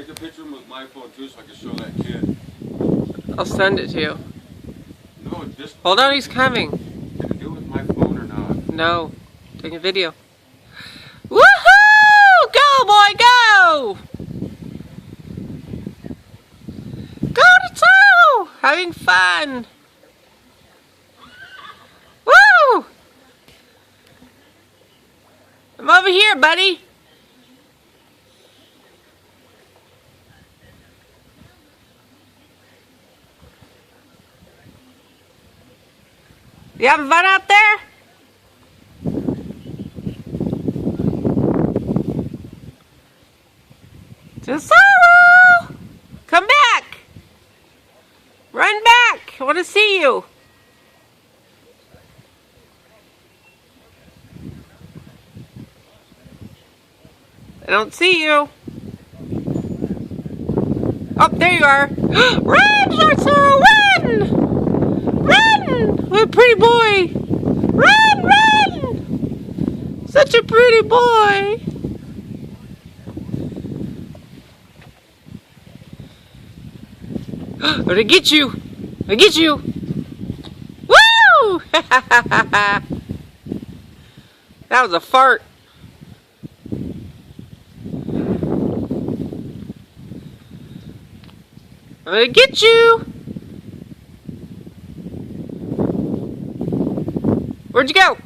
Take a picture with my phone too so I can show that kid. I'll send it to you. No, just... Hold on, he's coming. Can I do it with my phone or not? No. Take a video. Woohoo! Go, boy, go! Go to Tesoro! Having fun! Woo! I'm over here, buddy. You having fun out there? Tesoro! Come back! Run back! I want to see you. I don't see you. Oh, there you are. Run, Tesoro, run! Run! What a pretty boy! Run, run! Such a pretty boy! I'm gonna get you! I get you! Woo! That was a fart. I'm gonna get you! Where'd you go?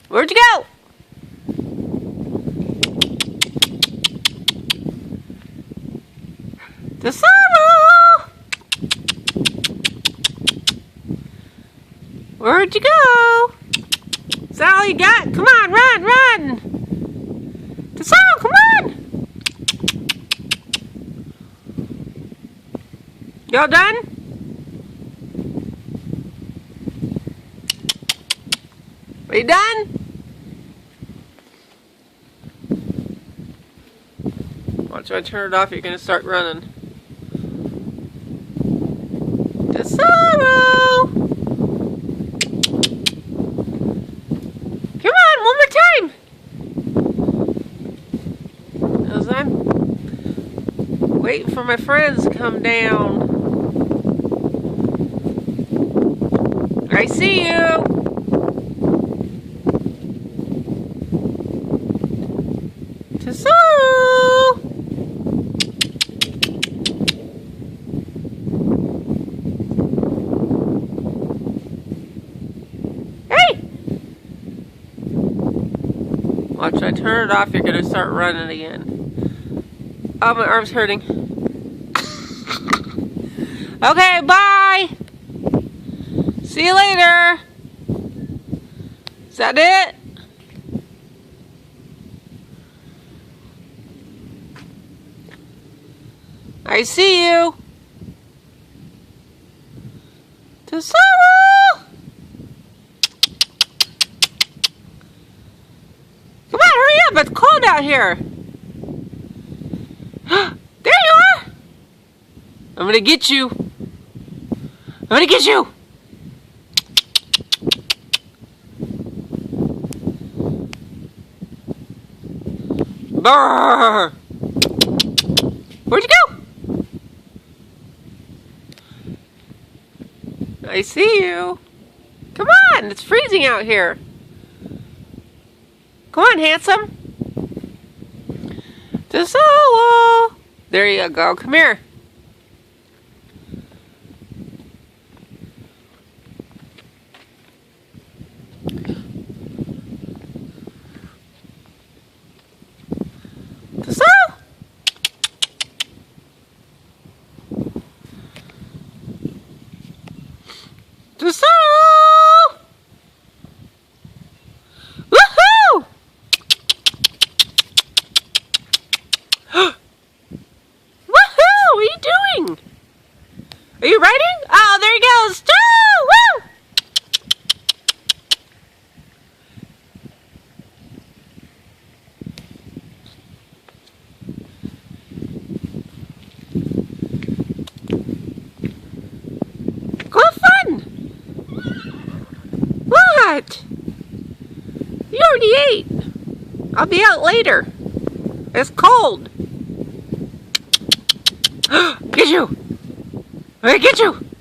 Where'd you go? Tesoro! Where'd you go? Is that all you got? Come on, run, run! Tesoro, come on! Y'all done? Are you done? Watch, when I turn it off, you're gonna start running. Tesoro! Come on, one more time! As I'm waiting for my friends to come down. I see you! Tesoro! Hey! Watch, when I turn it off, you're gonna start running again. Oh, my arm's hurting. Okay, bye! See you later! Is that it? I see you! Tesoro! Come on, hurry up! It's cold out here! There you are! I'm gonna get you! I'm gonna get you! Brrr! Where'd you go? I see you. Come on, it's freezing out here. Come on, handsome. Tesoro. There you go. Come here. Tesoro. Tesoro! Woohoo! Woohoo! What are you doing? Are you riding? Oh, there he goes! Woo! What? You already ate. I'll be out later. It's cold. Get you! I'm gonna get you!